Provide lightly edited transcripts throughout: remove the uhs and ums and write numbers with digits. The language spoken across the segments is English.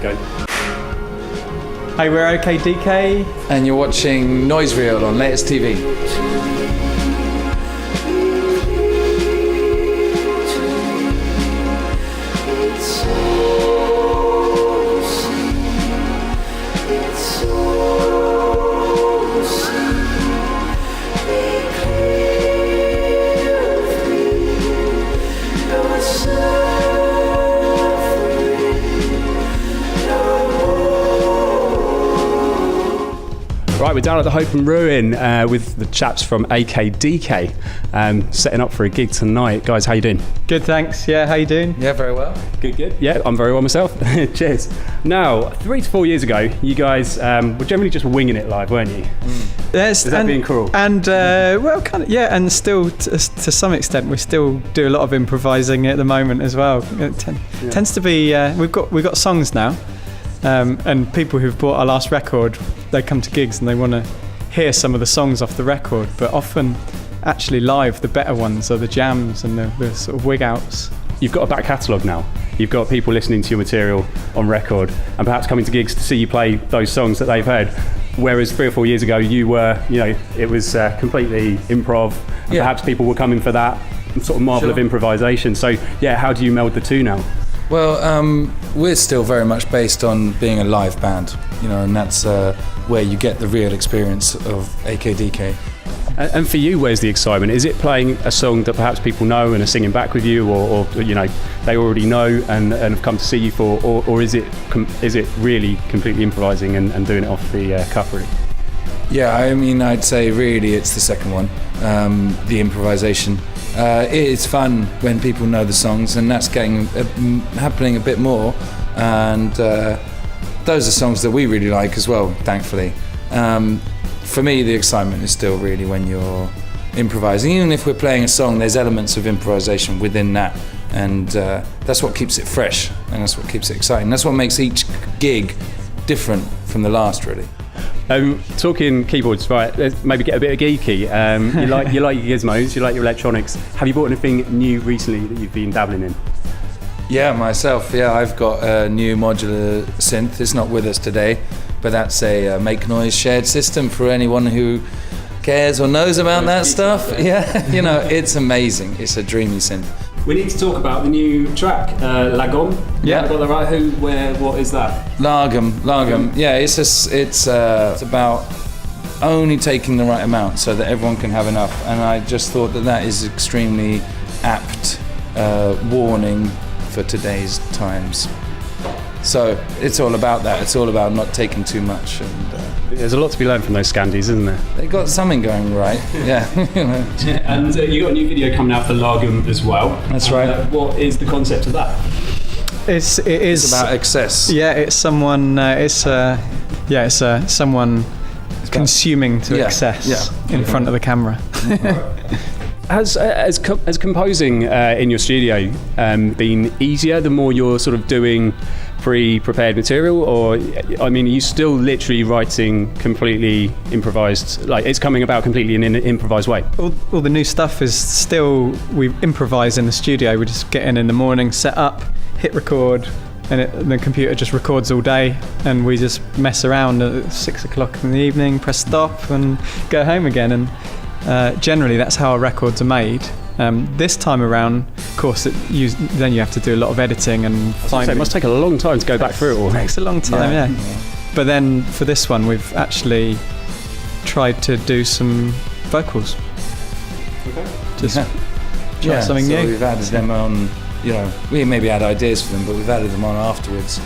Go. Hey, we're OK DK. And you're watching NOISEreel on Latest TV. Right, we're down at the Hope and Ruin with the chaps from AKDK, setting up for a gig tonight. Guys, how you doing? Good, thanks. Yeah, how you doing? Yeah, very well. Good. Yeah, I'm very well myself. Cheers. Now, 3 to 4 years ago, you guys were generally just winging it live, weren't you? Yes, Is that being cruel? And well, kind of, yeah. And still, to some extent, we still do a lot of improvising at the moment as well. It tends to be. We've got songs now. And people who've bought our last record, they come to gigs and they want to hear some of the songs off the record, but often actually live the better ones are the jams and the sort of wig outs. You've got a back catalogue now. You've got people listening to your material on record and perhaps coming to gigs to see you play those songs that they've heard. Whereas 3 or 4 years ago, you were, it was completely improv, and perhaps people were coming for that sort of marvel of improvisation. So yeah, how do you meld the two now? Well, we're still very much based on being a live band, and that's where you get the real experience of AKDK. And for you, where's the excitement? Is it playing a song that perhaps people know and are singing back with you, or they already know and have come to see you for, or is it really completely improvising and doing it off the cuff, really? Yeah, I mean, I'd say really it's the second one, the improvisation. It is fun when people know the songs, and that's happening a bit more, and those are songs that we really like as well, thankfully. For me, the excitement is still really when you're improvising. Even if we're playing a song, there's elements of improvisation within that, and that's what keeps it fresh, and that's what keeps it exciting. That's what makes each gig different from the last, really. Talking keyboards, right? Let's maybe get a bit geeky. You like your gizmos, you like your electronics. Have you bought anything new recently that you've been dabbling in? Yeah, myself. Yeah, I've got a new modular synth. It's not with us today, but that's a make noise shared system for anyone who cares or knows about that stuff. Yeah, it's amazing. It's a dreamy synth. We need to talk about the new track, Lagom. Yeah. Have I got that right? Who, where, what is that? Lagom. Yeah, it's about only taking the right amount so that everyone can have enough. And I just thought that is extremely apt warning for today's times. So it's all about that. It's all about not taking too much. And there's a lot to be learned from those Scandies, isn't there? They got something going right. Yeah. And you got a new video coming out for Lagom as well. That's right. What is the concept of that? It is about excess. Yeah, it's someone. Someone consuming to excess in front of the camera. Has composing in your studio been easier the more you're sort of doing pre-prepared material, or are you still literally writing completely improvised, like it's coming about completely in an improvised way? All the new stuff is still, we improvise in the studio. We just get in the morning, set up, hit record, and the computer just records all day, and we just mess around at 6 o'clock in the evening, press stop and go home again. And generally that's how our records are made. This time around, of course, then you have to do a lot of editing and finding. It must take a long time to go back through it all. It takes a long time, yeah. But then for this one, we've actually tried to do some vocals. Okay. Just try something new. We've added them on. We maybe had ideas for them, but we've added them on afterwards.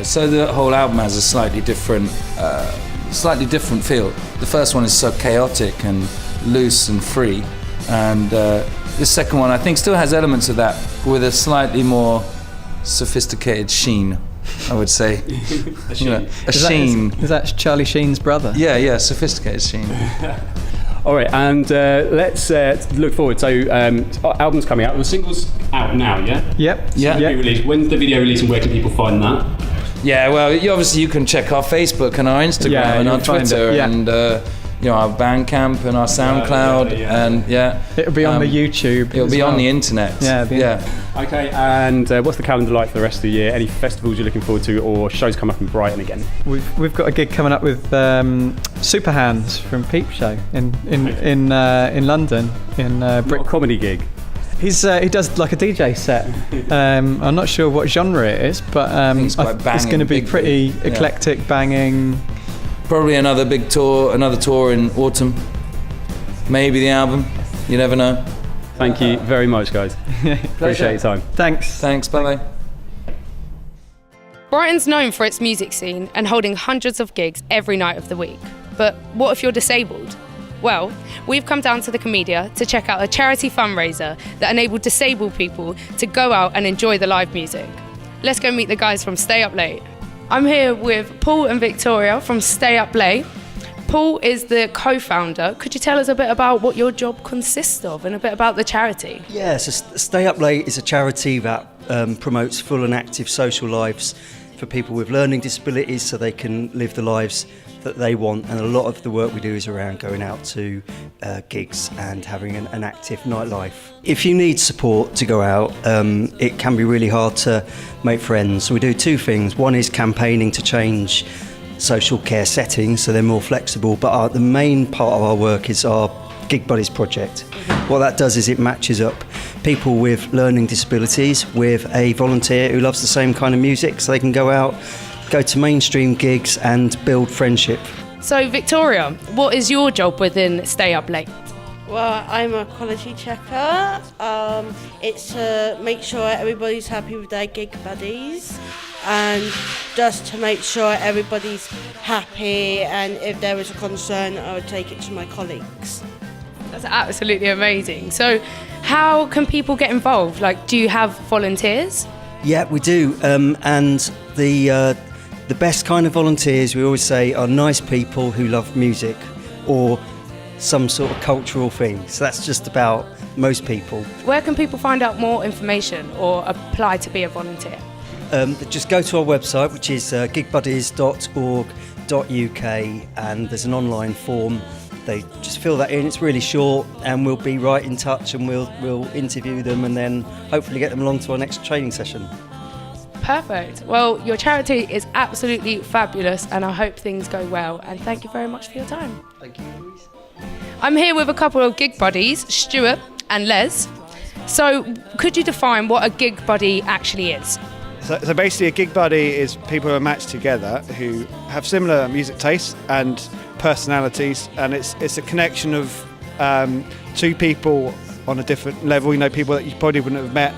So the whole album has a slightly different feel. The first one is so chaotic and loose and free, and the second one I think still has elements of that, with a slightly more sophisticated sheen, I would say. A sheen. Is that Charlie Sheen's brother? Yeah, sophisticated sheen. All right, and let's look forward. So, album's coming out. The single's out now, yeah? Yep. Released. When's the video release, and where can people find that? Yeah, well, obviously you can check our Facebook and our Instagram and our Twitter, and our Bandcamp and our SoundCloud, and it'll be on the YouTube. It'll be on the internet. Okay, and what's the calendar like for the rest of the year? Any festivals you're looking forward to, or shows come up in Brighton again? We've got a gig coming up with Super Hands from Peep Show in London in Not a comedy gig. He does like a DJ set. I'm not sure what genre it is, but it's going to be pretty eclectic, banging. Probably another big tour, another tour in autumn. Maybe the album. You never know. Thank you very much, guys. Appreciate your time. Thanks. Bye-bye. Brighton's known for its music scene and holding hundreds of gigs every night of the week. But what if you're disabled? Well, we've come down to the Comedia to check out a charity fundraiser that enabled disabled people to go out and enjoy the live music. Let's go meet the guys from Stay Up Late. I'm here with Paul and Victoria from Stay Up Late. Paul is the co-founder. Could you tell us a bit about what your job consists of and a bit about the charity? Yeah, so Stay Up Late is a charity that promotes full and active social lives for people with learning disabilities so they can live the lives that they want, and a lot of the work we do is around going out to gigs and having an active nightlife. If you need support to go out, it can be really hard to make friends. So we do two things. One is campaigning to change social care settings so they're more flexible, but the main part of our work is our Gig Buddies project. What that does is it matches up people with learning disabilities with a volunteer who loves the same kind of music, so they can go out, go to mainstream gigs and build friendship. So Victoria, what is your job within Stay Up Late? Well, I'm a quality checker. It's to make sure everybody's happy with their gig buddies, and just to make sure everybody's happy, and if there was a concern I would take it to my colleagues. That's absolutely amazing. So how can people get involved? Like, do you have volunteers? Yeah, we do, and the best kind of volunteers, we always say, are nice people who love music or some sort of cultural thing. So that's just about most people. Where can people find out more information or apply to be a volunteer? Just go to our website, which is gigbuddies.org.uk, and there's an online form. They just fill that in. It's really short, and we'll be right in touch, and we'll interview them and then hopefully get them along to our next training session. Perfect. Well, your charity is absolutely fabulous, and I hope things go well. And thank you very much for your time. Thank you, Louise. I'm here with a couple of gig buddies, Stuart and Les. So, could you define what a gig buddy actually is? So basically, a gig buddy is people who are matched together who have similar music tastes and personalities, and it's a connection of two people on a different level. You know, people that you probably wouldn't have met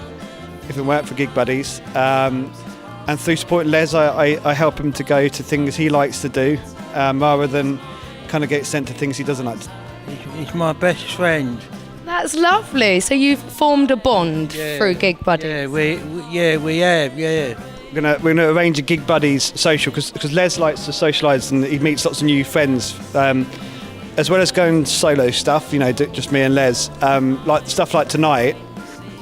if it weren't for gig buddies. And through supporting Les, I help him to go to things he likes to do, rather than kind of get sent to things he doesn't like to. He's my best friend. That's lovely. So you've formed a bond through gig buddies. Yeah, we have. We're gonna arrange a gig buddies social because Les likes to socialise and he meets lots of new friends. As well as going solo stuff, you know, just me and Les. Like stuff like tonight,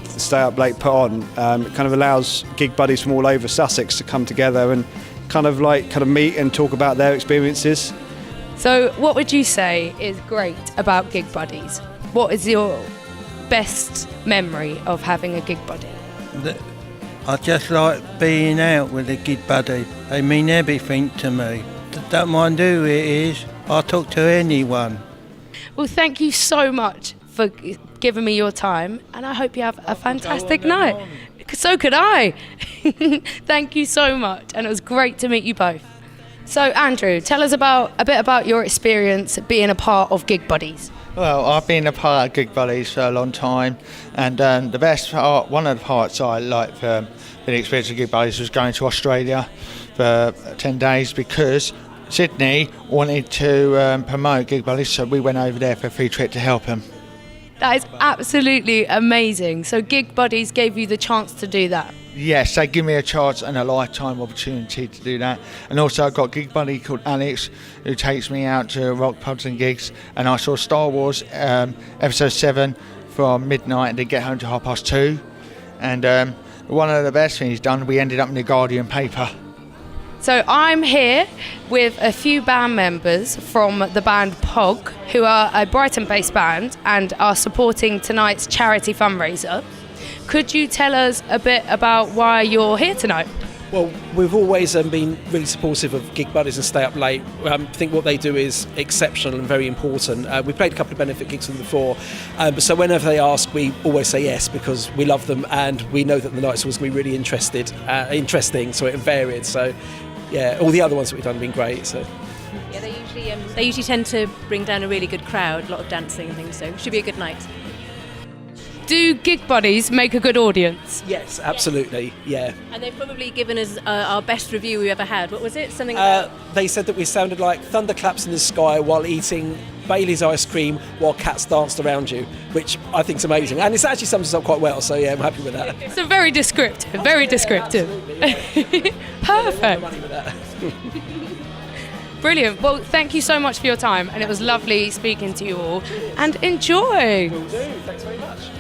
Stay Up Late put on. It kind of allows gig buddies from all over Sussex to come together and kind of meet and talk about their experiences. So what would you say is great about gig buddies? What is your best memory of having a gig buddy? I just like being out with a gig buddy. They mean everything to me. Don't mind who it is. I'll talk to anyone. Well, thank you so much for giving me your time, and I hope you have a fantastic night. So could I. Thank you so much, and it was great to meet you both. So Andrew, tell us a bit about your experience being a part of Gig Buddies. Well, I've been a part of Gig Buddies for a long time, and the best part, one of the parts I liked for the experience of Gig Buddies was going to Australia for 10 days because Sydney wanted to promote Gig Buddies, so we went over there for a free trip to help them. That is absolutely amazing. So Gig Buddies gave you the chance to do that? Yes, they give me a chance and a lifetime opportunity to do that. And also I've got a gig buddy called Alex who takes me out to rock pubs and gigs. And I saw Star Wars Episode 7 from midnight and did get home to 2:30. And one of the best things he's done, we ended up in the Guardian paper. So I'm here with a few band members from the band POG, who are a Brighton-based band and are supporting tonight's charity fundraiser. Could you tell us a bit about why you're here tonight? Well, we've always been really supportive of Gig Buddies and Stay Up Late. I think what they do is exceptional and very important. We've played a couple of benefit gigs with them before, so whenever they ask, we always say yes, because we love them and we know that the night's always going to be really interesting, so it varied. So, yeah, all the other ones that we've done have been great. So. Yeah, they usually tend to bring down a really good crowd, a lot of dancing and things, so it should be a good night. Do Gig Buddies make a good audience? Yes, absolutely, yeah. And they've probably given us our best review we've ever had. What was it? Something about... They said that we sounded like thunderclaps in the sky while eating Bailey's ice cream while cats danced around you, which I think is amazing. And it's actually sums us up quite well, so yeah, I'm happy with that. So very descriptive, very descriptive. Perfect. Brilliant. Well, thank you so much for your time, and it was lovely speaking to you all. And enjoy. Will do. Thanks very much.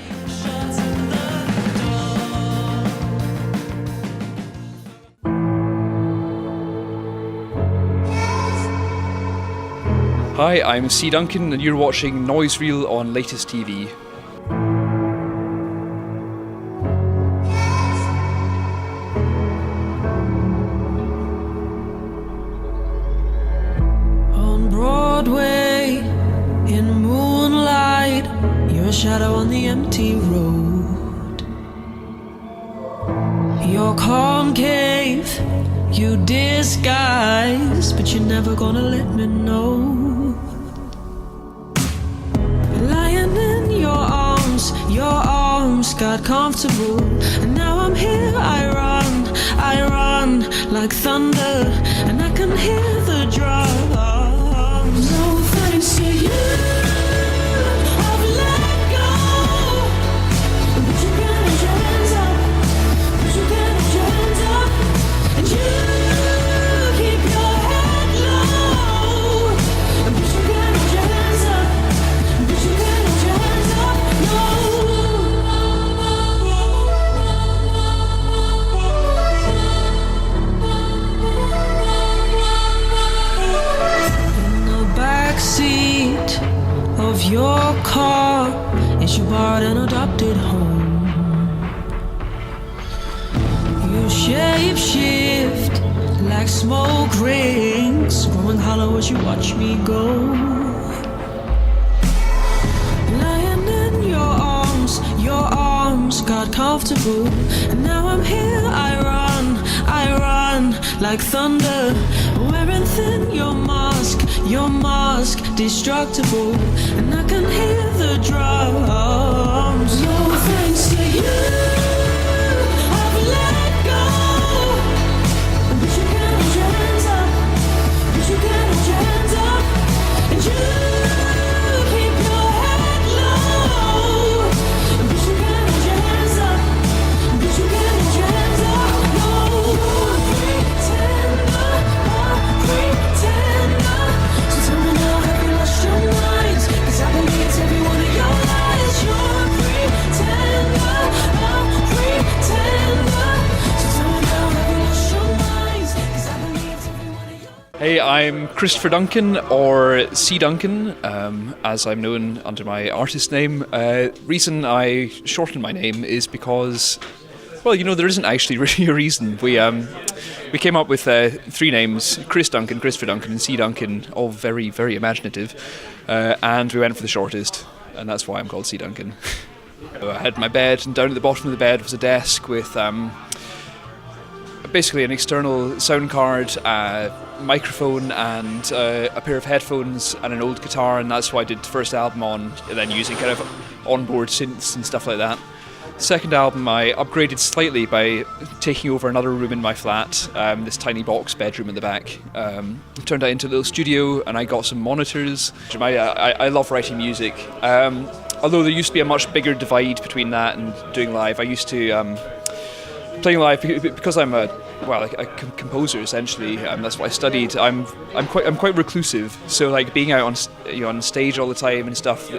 Hi, I'm C. Duncan and you're watching NOISEreel on Latest TV. On Broadway, in moonlight, you're a shadow on the empty road. Your concave, you disguise, but you're never gonna let me know. Lying in your arms got comfortable, and now I'm here. I run like thunder, and I can hear the drums. No thanks to you, I've let go. But you can't hold your hands up, but you can't hold your hands up, and you keep your head low. But you can't hold your hands up, but you can't hold your hands up, no. Backseat of your car is you bought an adopted home. You shape shift like smoke rings, growing hollow as you watch me go. Lying in your arms got comfortable, and now I'm here. I run like thunder, wearing thin your mask destructible, and I can hear the drums. No thanks to you, I've let go. But you can't hold your hands up, but you can't hold your hands up, and you keep your head low. But you can't hold your hands up, but you can't hold your hands up, no. Hey, I'm Christopher Duncan, or C. Duncan, as I'm known under my artist name. Reason I shortened my name is because, well, you know, there isn't actually really a reason. We came up with 3 names: Chris Duncan, Christopher Duncan, and C. Duncan, all very, very imaginative, and we went for the shortest, and that's why I'm called C. Duncan. I had my bed, and down at the bottom of the bed was a desk with basically an external sound card, microphone, and a pair of headphones and an old guitar, and that's what I did the first album on, and then using kind of onboard synths and stuff like that. Second album I upgraded slightly by taking over another room in my flat, this tiny box bedroom in the back. Turned that into a little studio, and I got some monitors. I love writing music, although there used to be a much bigger divide between that and doing live. I used to playing live because I'm a composer essentially. That's what I studied. I'm quite reclusive, so like being out on stage all the time and stuff,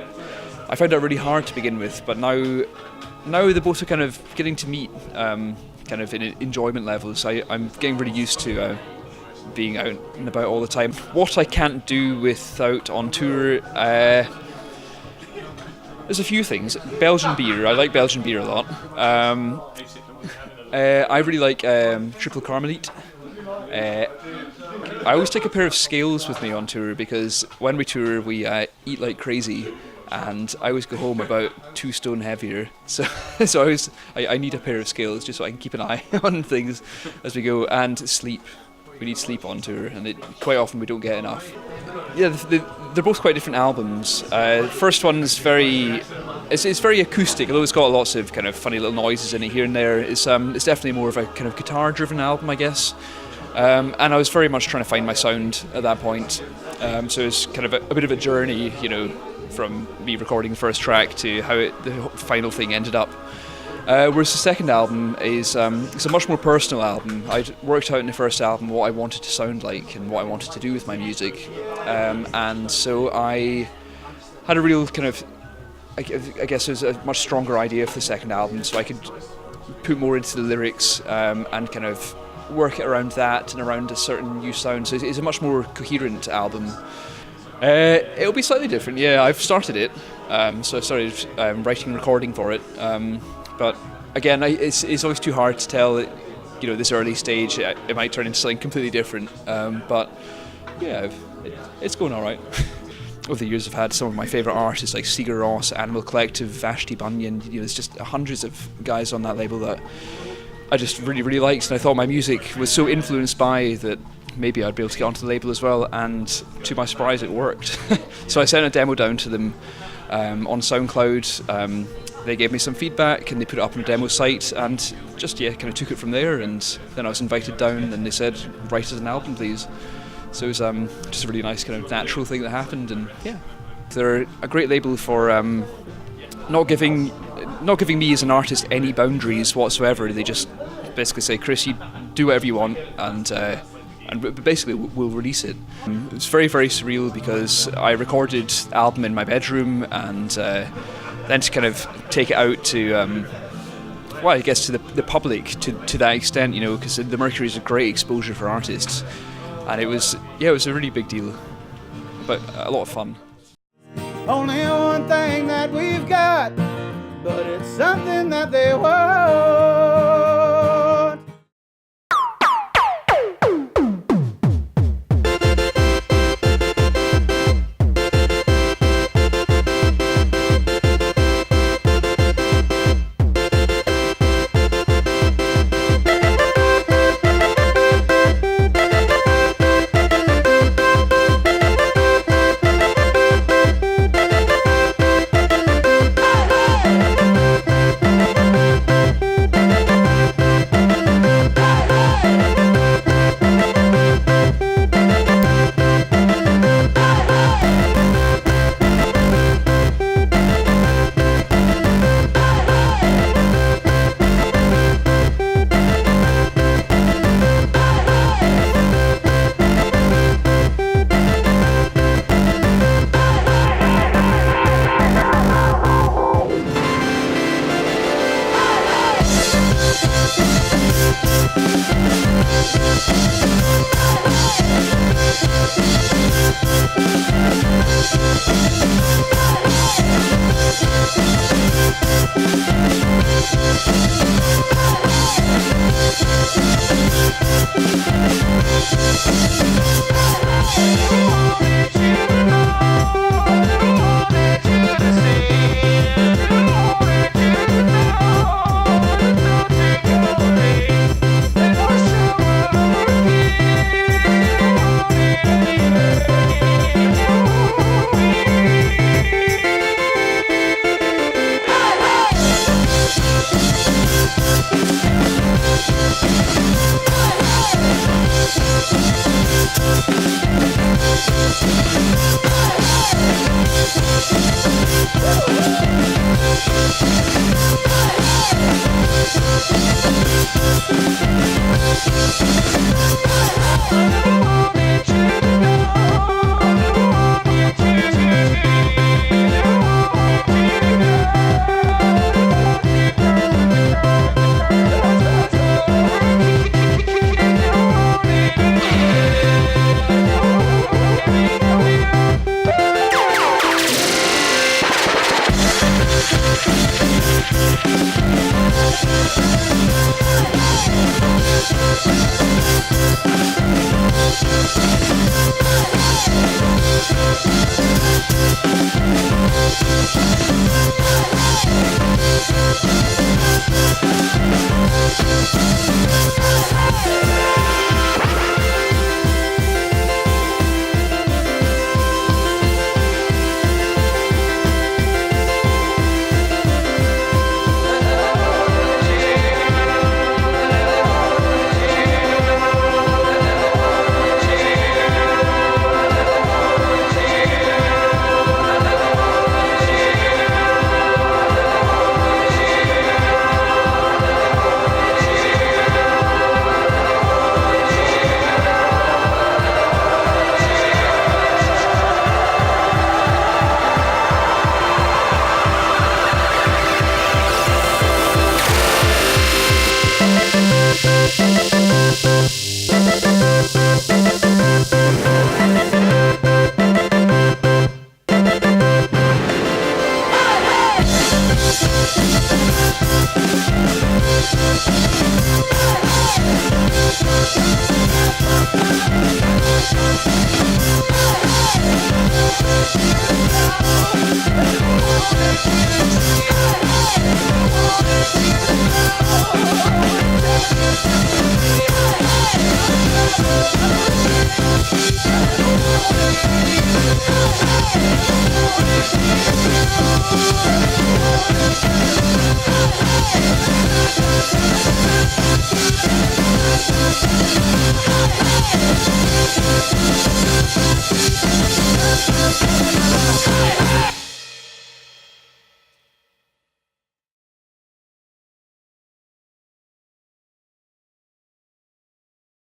I found that really hard to begin with. But now the both are kind of getting to meet kind of in enjoyment levels. I'm getting really used to being out and about all the time. What I can't do without on tour, there's a few things. Belgian beer, I like Belgian beer a lot. I really like Triple Carmelite. I always take a pair of scales with me on tour because when we tour we eat like crazy, and I always go home about 2 stone heavier. So I need a pair of scales just so I can keep an eye on things as we go. And sleep. We need sleep on tour, and quite often we don't get enough. Yeah, they're both quite different albums. First one's it's very acoustic, although it's got lots of kind of funny little noises in it here and there. It's definitely more of a kind of guitar-driven album, I guess. And I was very much trying to find my sound at that point. So it's kind of a bit of a journey, from me recording the first track to how the final thing ended up. Whereas the second album is it's a much more personal album. I'd worked out in the first album what I wanted to sound like and what I wanted to do with my music, and so I had a real kind of, I guess, there's a much stronger idea for the second album, so I could put more into the lyrics and kind of work it around that and around a certain new sound. So it's a much more coherent album. It'll be slightly different, yeah. I've started it, so I started writing and recording for it. But again, it's always too hard to tell at this early stage. It might turn into something completely different. But yeah, it's going all right. Over the years, I've had some of my favourite artists like Sigur Rós, Animal Collective, Vashti Bunyan. There's just hundreds of guys on that label that I just really, really liked, and I thought my music was so influenced by that maybe I'd be able to get onto the label as well, and to my surprise it worked. So I sent a demo down to them on SoundCloud. They gave me some feedback and they put it up on a demo site, and just kind of took it from there. And then I was invited down and they said, write us an album please. So it was just a really nice kind of natural thing that happened. And yeah, they're a great label for not giving me as an artist any boundaries whatsoever. They just basically say, Chris, you do whatever you want, and basically we'll release it. It's very, very surreal because I recorded the album in my bedroom, and then to kind of take it out to, I guess to the public to that extent, because the Mercury is a great exposure for artists, and it was a really big deal, but a lot of fun. Only one thing that we've got, but it's something that they want. Hey!